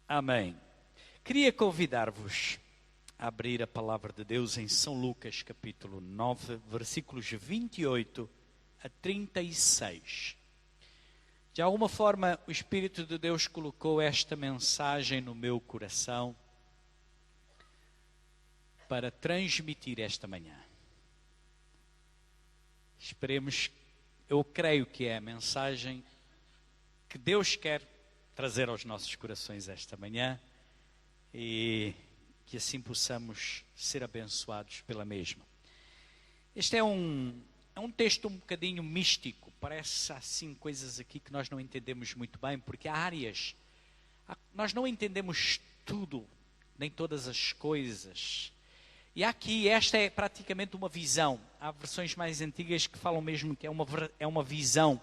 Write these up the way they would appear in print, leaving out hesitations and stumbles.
Amém. Queria convidar-vos a abrir a palavra de Deus em São Lucas, capítulo 9, versículos 28 a 36. De alguma forma, o Espírito de Deus colocou esta mensagem no meu coração para transmitir esta manhã. Esperemos, eu creio que é a mensagem que Deus quer trazer aos nossos corações esta manhã e que assim possamos ser abençoados pela mesma. Este é um texto um bocadinho místico, parece assim coisas aqui que nós não entendemos muito bem, porque há áreas, nós não entendemos tudo, nem todas as coisas. E aqui, esta é praticamente uma visão. Há versões mais antigas que falam mesmo que é uma visão.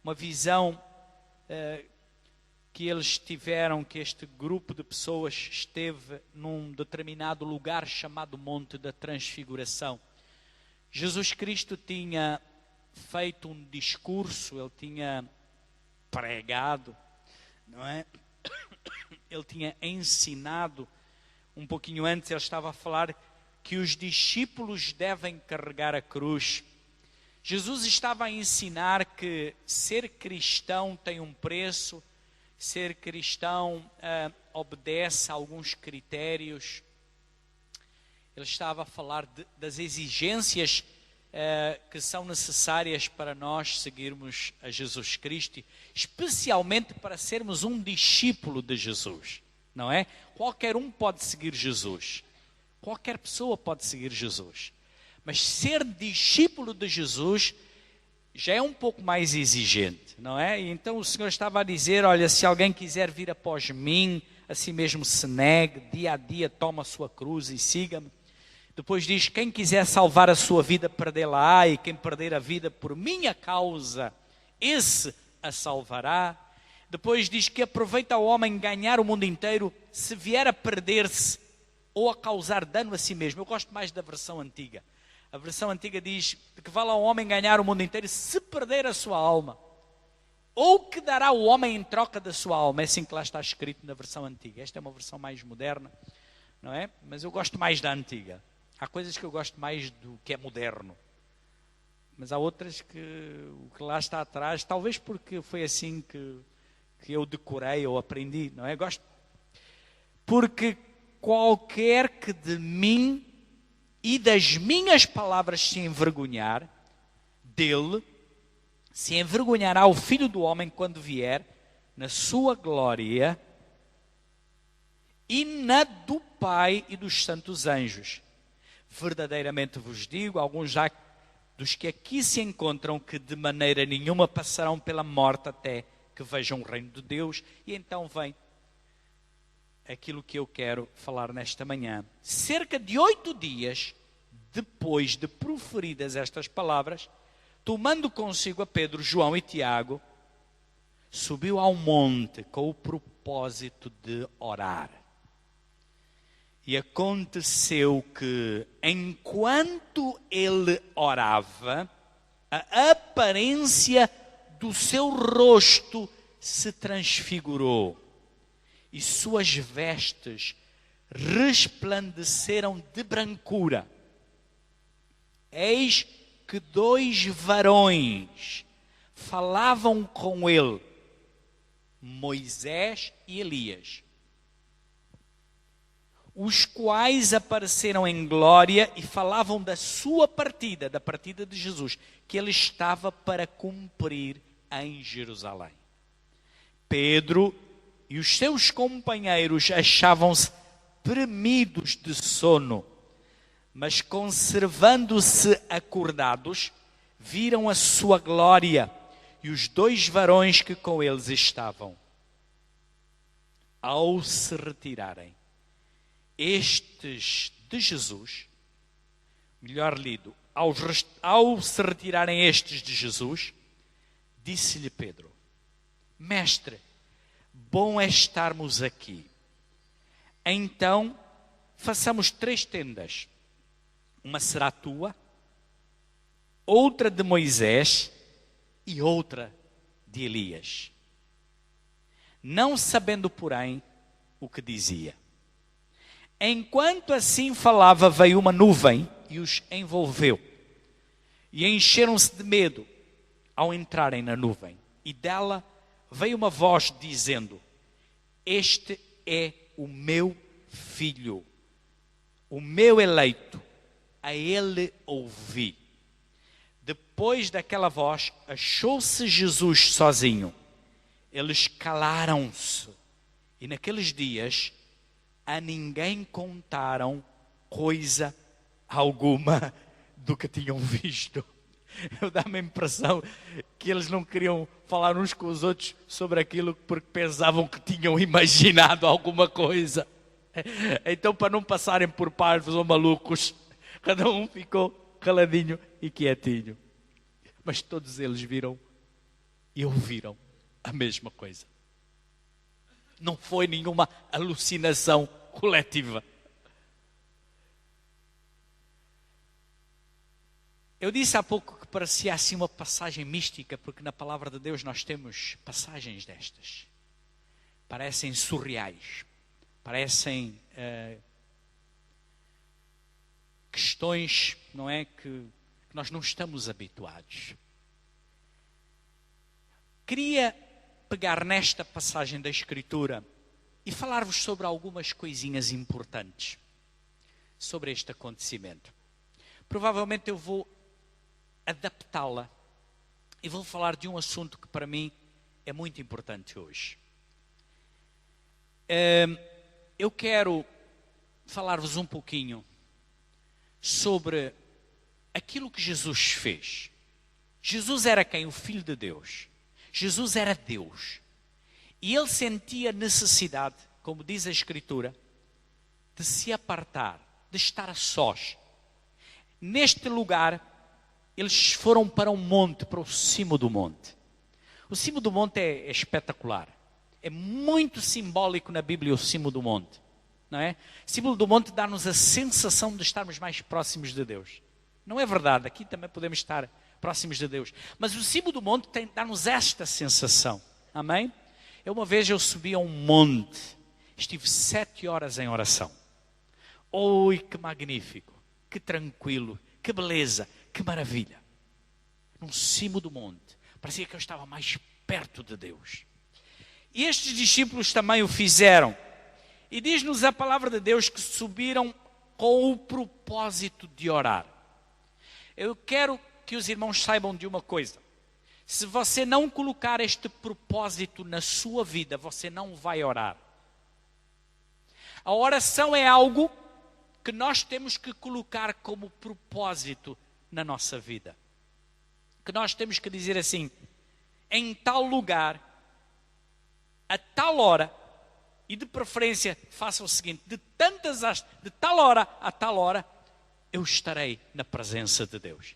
Uma visão que eles tiveram, que este grupo de pessoas esteve num determinado lugar chamado Monte da Transfiguração. Jesus Cristo tinha feito um discurso, ele tinha pregado, não é? Ele tinha ensinado. Um pouquinho antes ele estava a falar que os discípulos devem carregar a cruz. Jesus estava a ensinar que ser cristão tem um preço, ser cristão obedece a alguns critérios. Ele estava a falar das exigências que são necessárias para nós seguirmos a Jesus Cristo, especialmente para sermos um discípulo de Jesus, não é? Qualquer um pode seguir Jesus, qualquer pessoa pode seguir Jesus, mas ser discípulo de Jesus já é um pouco mais exigente, não é? E então o Senhor estava a dizer, olha, se alguém quiser vir após mim, assim mesmo se negue, dia a dia toma a sua cruz e siga-me. Depois diz, quem quiser salvar a sua vida, perdê-la-á, e quem perder a vida por minha causa, esse a salvará. Depois diz que aproveita ao homem ganhar o mundo inteiro, se vier a perder-se ou a causar dano a si mesmo. Eu gosto mais da versão antiga. A versão antiga diz que vale ao homem ganhar o mundo inteiro se perder a sua alma. Ou que dará o homem em troca da sua alma. É assim que lá está escrito na versão antiga. Esta é uma versão mais moderna, não é? Mas eu gosto mais da antiga. Há coisas que eu gosto mais do que é moderno. Mas há outras que o que lá está atrás, talvez porque foi assim que eu decorei ou aprendi, não é? Gosto. Porque qualquer que de mim e das minhas palavras se envergonhar, dele se envergonhará o Filho do Homem quando vier na sua glória e na do Pai e dos santos anjos. Verdadeiramente vos digo, alguns já dos que aqui se encontram, que de maneira nenhuma passarão pela morte até que vejam o reino de Deus. E então vem aquilo que eu quero falar nesta manhã. Cerca de 8 dias depois de proferidas estas palavras, tomando consigo a Pedro, João e Tiago, subiu ao monte com o propósito de orar. E aconteceu que, enquanto ele orava, a aparência do seu rosto se transfigurou e suas vestes resplandeceram de brancura. Eis que 2 varões falavam com ele, Moisés e Elias, os quais apareceram em glória e falavam da sua partida, da partida de Jesus, que ele estava para cumprir em Jerusalém. Pedro e os seus companheiros achavam-se premidos de sono, mas conservando-se acordados, viram a sua glória e os 2 varões que com eles estavam. Ao se retirarem estes de Jesus, melhor lido, ao se retirarem estes de Jesus, disse-lhe Pedro, Mestre, bom é estarmos aqui. Então, façamos 3 tendas. Uma será tua, outra de Moisés e outra de Elias. Não sabendo, porém, o que dizia. Enquanto assim falava, veio uma nuvem e os envolveu. E encheram-se de medo ao entrarem na nuvem. E dela veio uma voz dizendo: este é o meu filho, o meu eleito, a ele ouvi. Depois daquela voz, achou-se Jesus sozinho. Eles calaram-se. E naqueles dias, a ninguém contaram coisa alguma do que tinham visto. Eu dá-me a impressão que eles não queriam falar uns com os outros sobre aquilo porque pensavam que tinham imaginado alguma coisa. Então, para não passarem por parvos ou malucos, cada um ficou caladinho e quietinho. Mas todos eles viram e ouviram a mesma coisa. Não foi nenhuma alucinação coletiva. Eu disse há pouco que parecia assim uma passagem mística, porque na palavra de Deus nós temos passagens destas. Parecem surreais, parecem questões, não é, que nós não estamos habituados. Queria pegar nesta passagem da Escritura e falar-vos sobre algumas coisinhas importantes sobre este acontecimento. Provavelmente eu vou adaptá-la e vou falar de um assunto que para mim é muito importante hoje. Eu quero falar-vos um pouquinho sobre aquilo que Jesus fez. Jesus era quem? O Filho de Deus. Jesus era Deus. E ele sentia necessidade, como diz a Escritura, de se apartar, de estar a sós. Neste lugar, eles foram para um monte, para o cimo do monte. O cimo do monte é espetacular. É muito simbólico na Bíblia o cimo do monte. Não é? O cimo do monte dá-nos a sensação de estarmos mais próximos de Deus. Não é verdade, aqui também podemos estar próximos de Deus. Mas o cimo do monte dá-nos esta sensação. Amém? Uma vez eu subi a um monte, estive 7 horas em oração. Oi, que magnífico, que tranquilo, que beleza, que maravilha. No cimo do monte, parecia que eu estava mais perto de Deus. E estes discípulos também o fizeram. E diz-nos a palavra de Deus que subiram com o propósito de orar. Eu quero que os irmãos saibam de uma coisa. Se você não colocar este propósito na sua vida, você não vai orar. A oração é algo que nós temos que colocar como propósito na nossa vida. Que nós temos que dizer assim: em tal lugar, a tal hora, e de preferência faça o seguinte: de tal hora a tal hora, eu estarei na presença de Deus.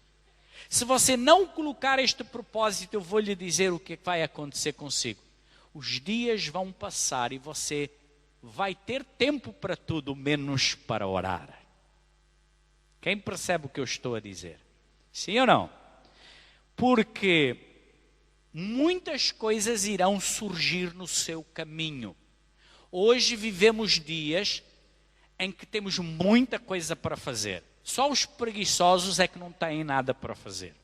Se você não colocar este propósito, eu vou lhe dizer o que vai acontecer consigo. Os dias vão passar e você vai ter tempo para tudo, menos para orar. Quem percebe o que eu estou a dizer? Sim ou não? Porque muitas coisas irão surgir no seu caminho. Hoje vivemos dias em que temos muita coisa para fazer. Só os preguiçosos é que não têm nada para fazer.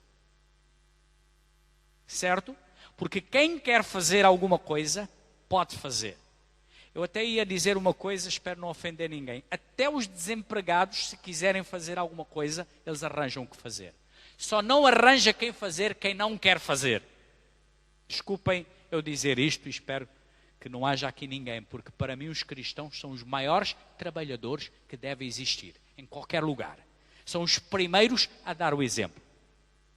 Certo? Porque quem quer fazer alguma coisa, pode fazer. Eu até ia dizer uma coisa, espero não ofender ninguém. Até os desempregados, se quiserem fazer alguma coisa, eles arranjam o que fazer. Só não arranja quem fazer, quem não quer fazer. Desculpem eu dizer isto e espero que não haja aqui ninguém, porque para mim os cristãos são os maiores trabalhadores que devem existir, em qualquer lugar. São os primeiros a dar o exemplo.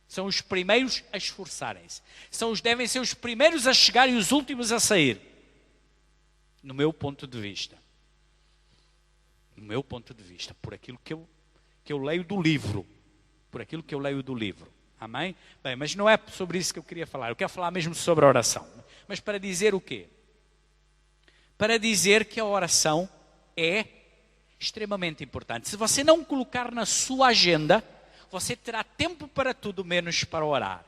São os primeiros a esforçarem-se. Devem ser os primeiros a chegar e os últimos a sair. No meu ponto de vista. No meu ponto de vista. Por aquilo que eu leio do livro. Por aquilo que eu leio do livro. Amém? Bem, mas não é sobre isso que eu queria falar. Eu quero falar mesmo sobre a oração. Mas para dizer o quê? Para dizer que a oração é extremamente importante. Se você não colocar na sua agenda, você terá tempo para tudo menos para orar.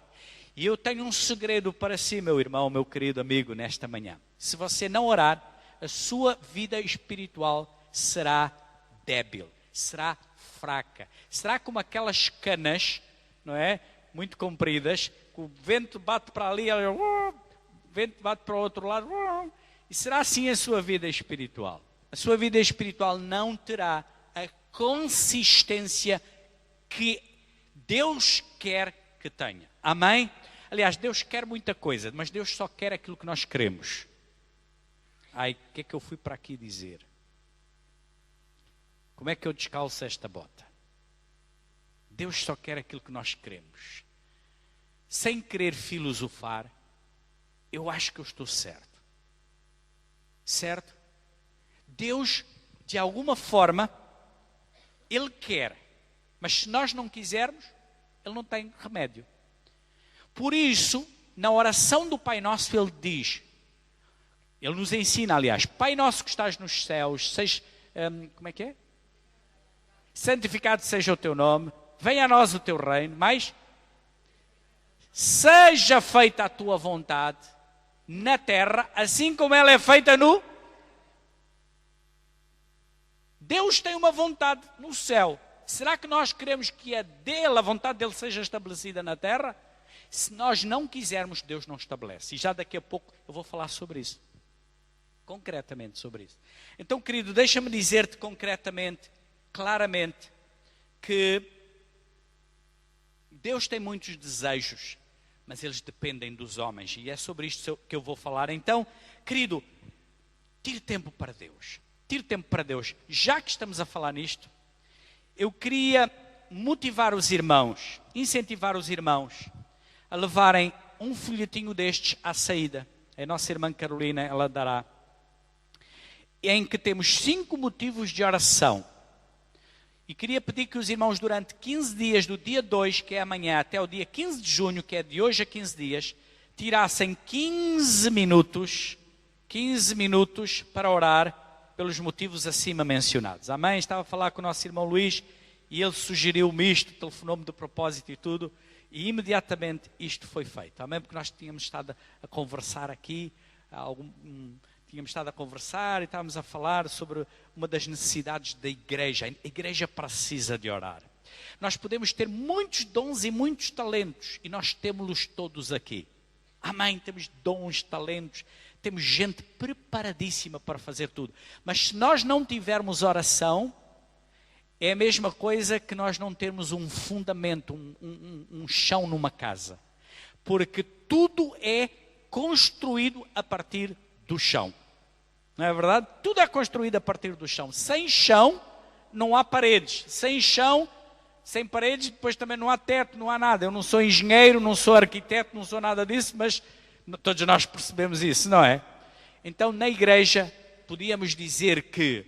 E eu tenho um segredo para si, meu irmão, meu querido amigo, nesta manhã. Se você não orar, a sua vida espiritual será débil, será fraca. Será como aquelas canas, não é? Muito compridas, que o vento bate para ali, o vento bate para o outro lado, e será assim a sua vida espiritual. A sua vida espiritual não terá a consistência que Deus quer que tenha. Amém? Aliás, Deus quer muita coisa, mas Deus só quer aquilo que nós queremos. Ai, o que é que eu fui para aqui dizer? Como é que eu descalço esta bota? Deus só quer aquilo que nós queremos. Sem querer filosofar, eu acho que eu estou certo. Certo? Deus, de alguma forma, Ele quer. Mas se nós não quisermos, Ele não tem remédio. Por isso, na oração do Pai Nosso, Ele diz, Ele nos ensina, aliás, Pai Nosso que estás nos céus, como é que é? Santificado seja o teu nome, venha a nós o teu reino, mas seja feita a tua vontade na terra, assim como ela é feita no... Deus tem uma vontade no céu. Será que nós queremos que a vontade dele seja estabelecida na terra? Se nós não quisermos, Deus não estabelece. E já daqui a pouco eu vou falar sobre isso. Concretamente sobre isso. Então, querido, deixa-me dizer-te concretamente, claramente, que Deus tem muitos desejos, mas eles dependem dos homens. E é sobre isto que eu vou falar. Então, querido, tire tempo para Deus. Tire tempo para Deus. Já que estamos a falar nisto, eu queria motivar os irmãos, incentivar os irmãos a levarem um folhetinho destes à saída. A nossa irmã Carolina, ela dará. Em que temos 5 motivos de oração. E queria pedir que os irmãos, durante 15 dias, do dia 2, que é amanhã, até o dia 15 de junho, que é de hoje a 15 dias, tirassem 15 minutos para orar pelos motivos acima mencionados. Amém? Estava a falar com o nosso irmão Luís e ele sugeriu-me isto, telefonou-me de propósito e tudo, e imediatamente isto foi feito. Amém? Porque nós tínhamos estado a conversar aqui, tínhamos estado a conversar e estávamos a falar sobre uma das necessidades da igreja. A igreja precisa de orar. Nós podemos ter muitos dons e muitos talentos, e nós temos-los todos aqui. Amém? Temos dons, talentos, temos gente preparadíssima para fazer tudo. Mas se nós não tivermos oração, é a mesma coisa que nós não termos um fundamento, um chão numa casa. Porque tudo é construído a partir do chão. Não é verdade? Tudo é construído a partir do chão. Sem chão, não há paredes. Sem chão, sem paredes, depois também não há teto, não há nada. Eu não sou engenheiro, não sou arquiteto, não sou nada disso, mas todos nós percebemos isso, não é? Então, na igreja, podíamos dizer que,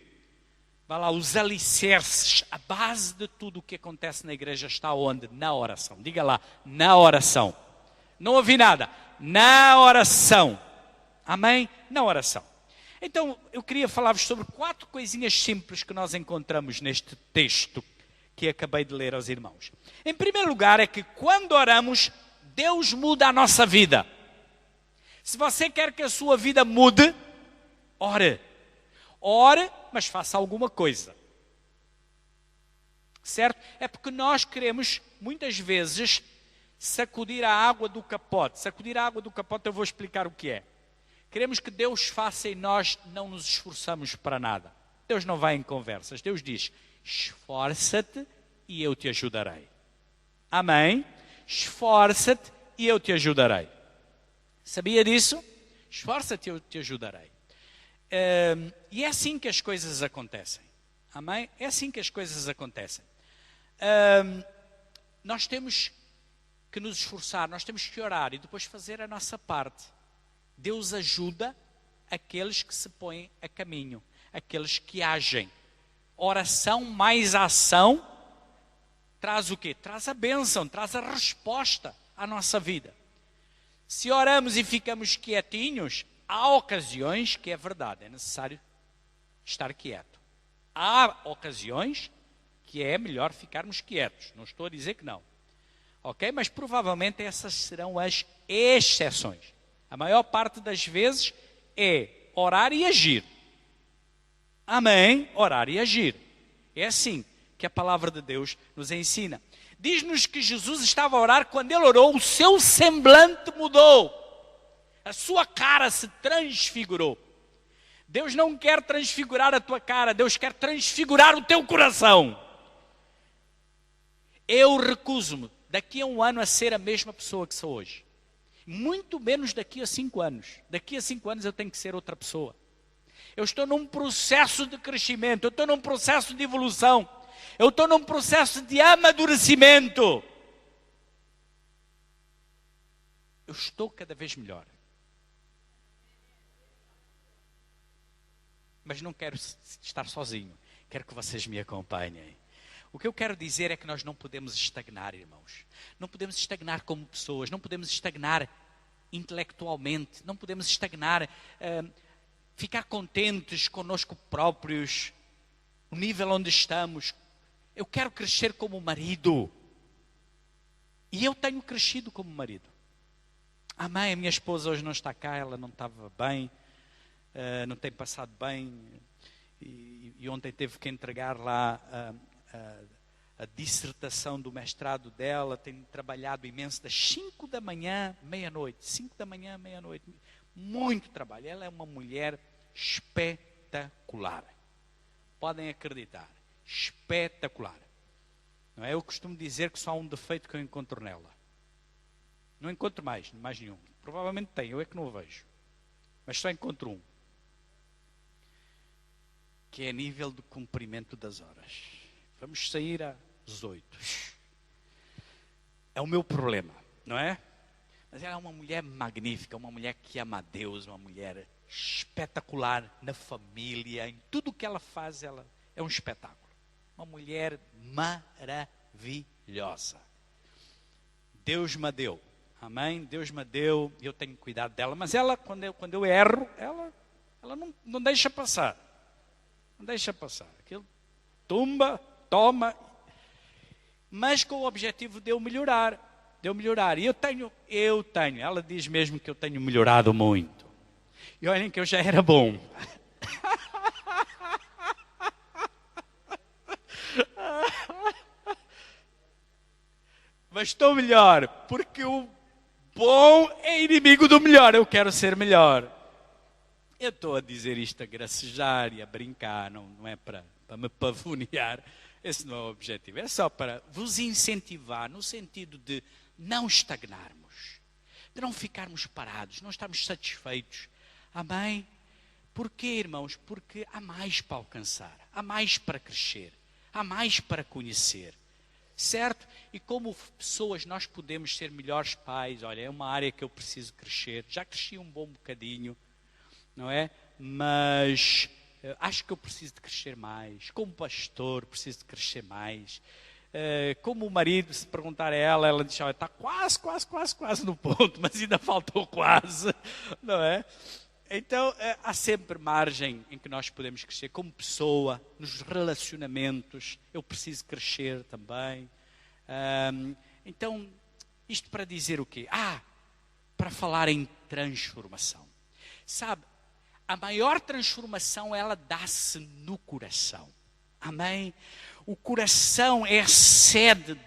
vá lá, os alicerces, a base de tudo o que acontece na igreja está onde? Na oração. Diga lá, na oração. Não ouvi nada. Na oração. Amém? Na oração. Então, eu queria falar-vos sobre 4 coisinhas simples que nós encontramos neste texto que acabei de ler aos irmãos. Em primeiro lugar, é que quando oramos, Deus muda a nossa vida. Se você quer que a sua vida mude, ore. Ore, mas faça alguma coisa. Certo? É porque nós queremos, muitas vezes, sacudir a água do capote. Sacudir a água do capote, eu vou explicar o que é. Queremos que Deus faça e nós não nos esforçamos para nada. Deus não vai em conversas. Deus diz, esforça-te e eu te ajudarei. Amém? Esforça-te e eu te ajudarei. Sabia disso? Esforça-te e eu te ajudarei. E é assim que as coisas acontecem. Amém? É assim que as coisas acontecem. Nós temos que nos esforçar, nós temos que orar e depois fazer a nossa parte. Deus ajuda aqueles que se põem a caminho, aqueles que agem. Oração mais ação traz o quê? Traz a bênção, traz a resposta à nossa vida. Se oramos e ficamos quietinhos, há ocasiões que é verdade, é necessário estar quieto. Há ocasiões que é melhor ficarmos quietos, não estou a dizer que não. Ok? Mas provavelmente essas serão as exceções. A maior parte das vezes é orar e agir. Amém? Orar e agir. É assim que a palavra de Deus nos ensina. Diz-nos que Jesus estava a orar, quando ele orou, o seu semblante mudou. A sua cara se transfigurou. Deus não quer transfigurar a tua cara, Deus quer transfigurar o teu coração. Eu recuso-me, daqui a um ano, a ser a mesma pessoa que sou hoje. Muito menos daqui a 5 anos. Daqui a 5 anos eu tenho que ser outra pessoa. Eu estou num processo de crescimento, eu estou num processo de evolução, eu estou num processo de amadurecimento. Eu estou cada vez melhor. Mas não quero estar sozinho, quero que vocês me acompanhem. O que eu quero dizer é que nós não podemos estagnar, irmãos. Não podemos estagnar como pessoas, não podemos estagnar intelectualmente, não podemos estagnar, ficar contentes conosco próprios, o nível onde estamos. Eu quero crescer como marido. E eu tenho crescido como marido. Amém, a minha esposa hoje não está cá, ela não estava bem, não tem passado bem. E ontem teve que entregar lá a dissertação do mestrado dela. Tem trabalhado imenso, das 5 da manhã, meia-noite. 5 da manhã, meia-noite. Muito trabalho. Ela é uma mulher espetacular. Podem acreditar. Espetacular. Não é? Eu costumo dizer que só há um defeito que eu encontro nela. Não encontro mais nenhum. Provavelmente tem, eu é que não o vejo. Mas só encontro um. Que é a nível de cumprimento das horas. Vamos sair às 8. É o meu problema, não é? Mas ela é uma mulher magnífica, uma mulher que ama a Deus, uma mulher espetacular na família, em tudo que ela faz, ela é um espetáculo. Uma mulher maravilhosa. Deus me deu, amém? Deus me deu e eu tenho cuidado dela. Mas ela, quando eu erro, ela não deixa passar. Não deixa passar. Aquilo tumba, toma. Mas com o objetivo de eu melhorar. E eu tenho. Ela diz mesmo que eu tenho melhorado muito. E olhem que eu já era bom. Mas estou melhor, porque o bom é inimigo do melhor. Eu quero ser melhor. Eu estou a dizer isto a gracejar e a brincar, não é para me pavonear. Esse não é o objetivo. É só para vos incentivar no sentido de não estagnarmos, de não ficarmos parados, não estarmos satisfeitos. Amém? Porquê, irmãos? Porque há mais para alcançar, há mais para crescer, há mais para conhecer. Certo? E como pessoas nós podemos ser melhores pais. Olha, é uma área que eu preciso crescer. Já cresci um bom bocadinho, não é? Mas acho que eu preciso de crescer mais. Como pastor, preciso de crescer mais. Como marido, se perguntar a ela, ela diz, olha, está quase no ponto, mas ainda faltou quase, não é? Então, há sempre margem em que nós podemos crescer como pessoa, nos relacionamentos. Eu preciso crescer também. Então, isto para dizer o quê? Para falar em transformação. Sabe, a maior transformação, ela dá-se no coração. Amém? O coração é a sede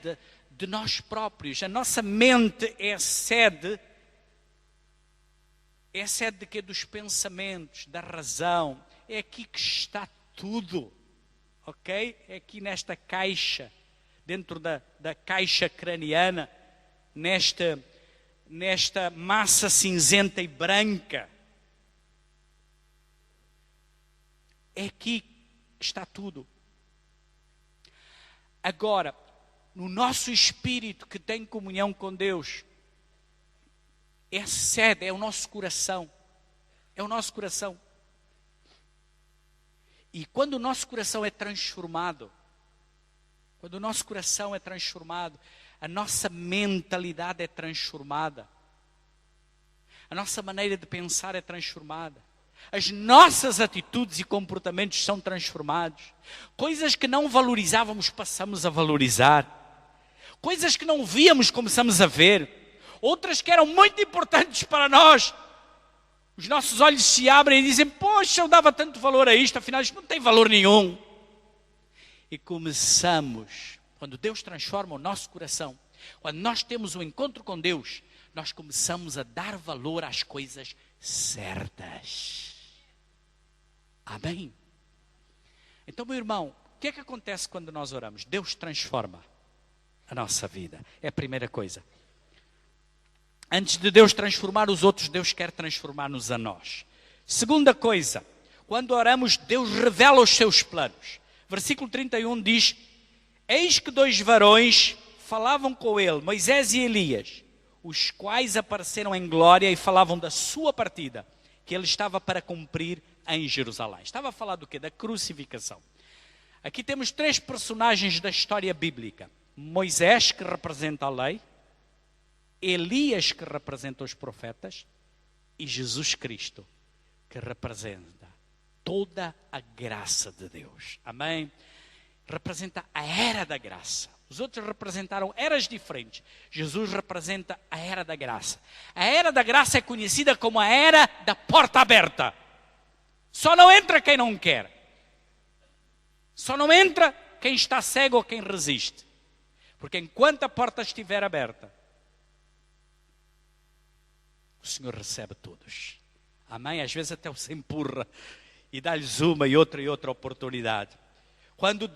de nós próprios. A nossa mente é a sede. É a sede de quê? Dos pensamentos, da razão. É aqui que está tudo. Ok? É aqui nesta caixa. Dentro da caixa craniana. Nesta massa cinzenta e branca. É aqui que está tudo. Agora, no nosso espírito que tem comunhão com Deus, é a sede, é o nosso coração. É o nosso coração. E quando o nosso coração é transformado, a nossa mentalidade é transformada. A nossa maneira de pensar é transformada. As nossas atitudes e comportamentos são transformados. Coisas que não valorizávamos, passamos a valorizar. Coisas que não víamos, começamos a ver. Outras que eram muito importantes para nós, Os nossos olhos se abrem e dizem, poxa, eu dava tanto valor a isto, afinal isto não tem valor nenhum. E começamos, quando Deus transforma o nosso coração, quando nós temos um encontro com Deus, nós começamos a dar valor às coisas certas. Amém? Então, meu irmão, o que é que acontece quando nós oramos? Deus transforma a nossa vida. É a primeira coisa. Antes de Deus transformar os outros, Deus quer transformar-nos a nós. Segunda coisa, quando oramos, Deus revela os seus planos. Versículo 31 diz, eis que 2 varões falavam com ele, Moisés e Elias, os quais apareceram em glória e falavam da sua partida, que ele estava para cumprir em Jerusalém. Estava a falar do quê? Da crucificação. Aqui temos 3 personagens da história bíblica. Moisés, que representa a lei, Elias, que representa os profetas, e Jesus Cristo, que representa toda a graça de Deus. Amém? Representa a era da graça. Os outros representaram eras diferentes. Jesus representa a era da graça. A era da graça é conhecida como a era da porta aberta. Só não entra quem não quer. Só não entra quem está cego ou quem resiste. Porque enquanto a porta estiver aberta, o Senhor recebe todos. Amém? Às vezes até os empurra e dá-lhes uma e outra oportunidade. Quando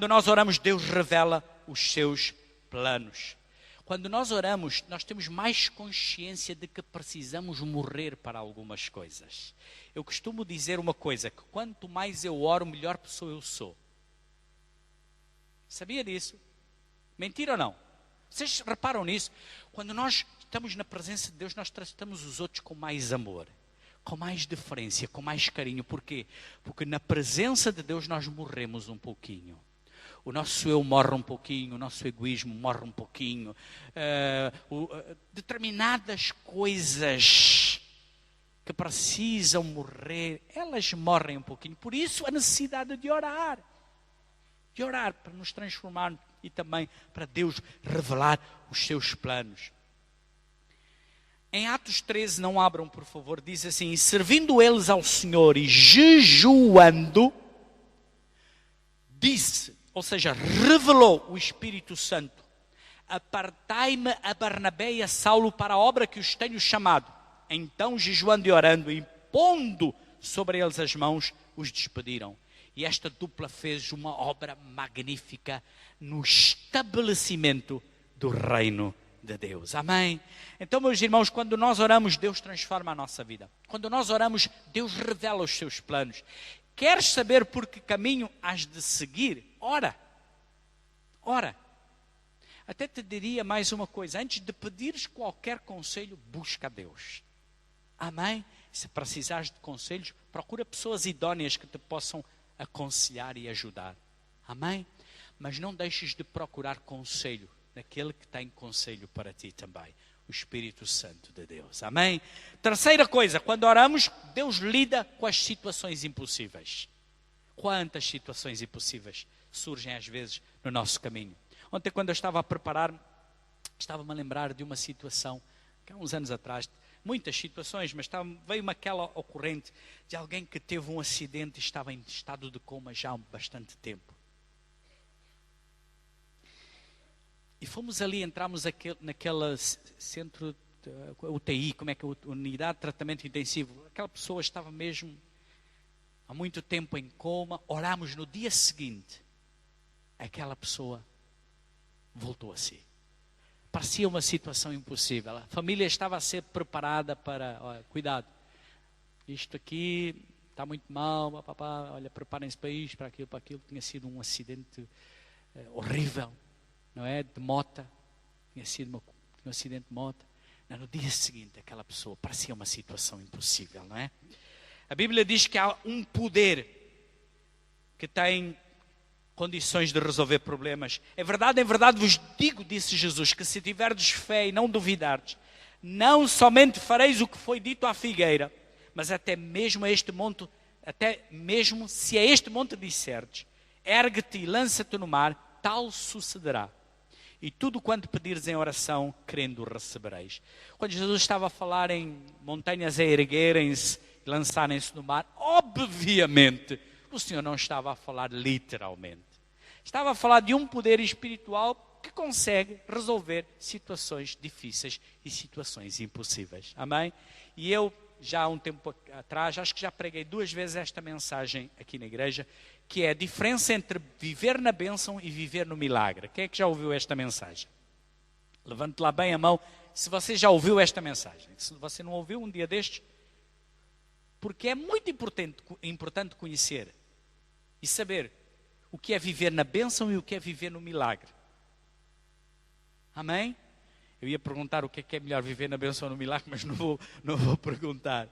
nós oramos, Deus revela os seus planos. Quando nós oramos, nós temos mais consciência de que precisamos morrer para algumas coisas. Eu costumo dizer uma coisa, que quanto mais eu oro, melhor pessoa eu sou. Sabia disso? Mentira ou não? Vocês reparam nisso? Quando nós estamos na presença de Deus, nós tratamos os outros com mais amor, com mais deferência, com mais carinho. Porquê? Porque na presença de Deus nós morremos um pouquinho. O nosso eu morre um pouquinho, o nosso egoísmo morre um pouquinho. Determinadas coisas que precisam morrer, elas morrem um pouquinho. Por isso a necessidade de orar. De orar para nos transformar e também para Deus revelar os seus planos. Em Atos 13, não abram por favor, diz assim, e servindo eles ao Senhor e jejuando, disse, ou seja, revelou o Espírito Santo, apartai-me a Barnabé e a Saulo para a obra que os tenho chamado. Então, jejuando e orando, e pondo sobre eles as mãos, os despediram. E esta dupla fez uma obra magnífica no estabelecimento do reino de Deus. Amém? Então, meus irmãos, quando nós oramos, Deus transforma a nossa vida. Quando nós oramos, Deus revela os seus planos. Queres saber por que caminho has de seguir? Ora. Ora. Até te diria mais uma coisa. Antes de pedires qualquer conselho, busca a Deus. Amém? Se precisares de conselhos, procura pessoas idóneas que te possam aconselhar e ajudar. Amém? Mas não deixes de procurar conselho naquele que tem conselho para ti também. O Espírito Santo de Deus. Amém? Terceira coisa, quando oramos, Deus lida com as situações impossíveis. Quantas situações impossíveis surgem às vezes no nosso caminho. Ontem, quando eu estava a preparar-me, estava-me a lembrar de uma situação, que há uns anos atrás, muitas situações, mas veio-me aquela ocorrente de alguém que teve um acidente e estava em estado de coma já há bastante tempo. E fomos ali, entramos naquele centro de UTI, como é que é? Unidade de Tratamento Intensivo. Aquela pessoa estava mesmo há muito tempo em coma. Oramos no dia seguinte, aquela pessoa voltou a si. Parecia uma situação impossível. A família estava a ser preparada para, olha, cuidado, isto aqui está muito mal, papá, olha, preparem-se para isto, para aquilo. Tinha sido um acidente horrível, não é? De moto, tinha sido um acidente de moto. No dia seguinte, aquela pessoa parecia uma situação impossível, não é? A Bíblia diz que há um poder que tem condições de resolver problemas. Em verdade vos digo, disse Jesus, que se tiverdes fé e não duvidardes, não somente fareis o que foi dito à figueira, mas até mesmo se a este monte disserdes, ergue-te e lança-te no mar, tal sucederá. E tudo quanto pedires em oração, crendo recebereis. Quando Jesus estava a falar em montanhas a erguerem-se e lançarem-se no mar, obviamente, o Senhor não estava a falar literalmente. Estava a falar de um poder espiritual que consegue resolver situações difíceis e situações impossíveis. Amém? E eu, já há um tempo atrás, acho que já preguei 2 vezes esta mensagem aqui na igreja, que é a diferença entre viver na bênção e viver no milagre. Quem é que já ouviu esta mensagem? Levante lá bem a mão se você já ouviu esta mensagem. Se você não ouviu um dia destes, porque é muito importante conhecer e saber o que é viver na bênção e o que é viver no milagre. Amém? Eu ia perguntar o que é melhor, viver na bênção ou no milagre, mas não vou perguntar.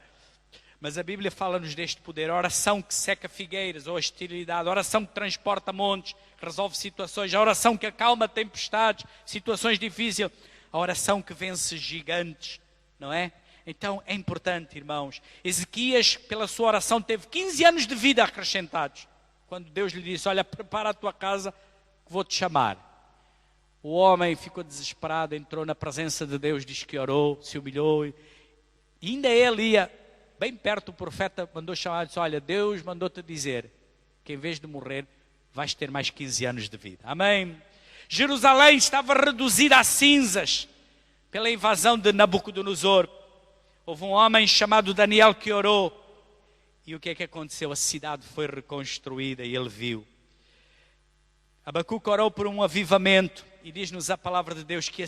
Mas a Bíblia fala-nos deste poder, a oração que seca figueiras ou a esterilidade, a oração que transporta montes, que resolve situações, a oração que acalma tempestades, situações difíceis, a oração que vence gigantes, não é? Então é importante, irmãos. Ezequias, pela sua oração, teve 15 anos de vida acrescentados. Quando Deus lhe disse, olha, prepara a tua casa, que vou-te chamar. O homem ficou desesperado, entrou na presença de Deus, diz que orou, se humilhou. E ainda ele ia, bem perto, o profeta mandou chamar e disse, olha, Deus mandou-te dizer que em vez de morrer, vais ter mais 15 anos de vida. Amém? Jerusalém estava reduzida a cinzas pela invasão de Nabucodonosor. Houve um homem chamado Daniel que orou. E o que é que aconteceu? A cidade foi reconstruída e ele viu. Abacuque orou por um avivamento. E diz-nos a palavra de Deus que a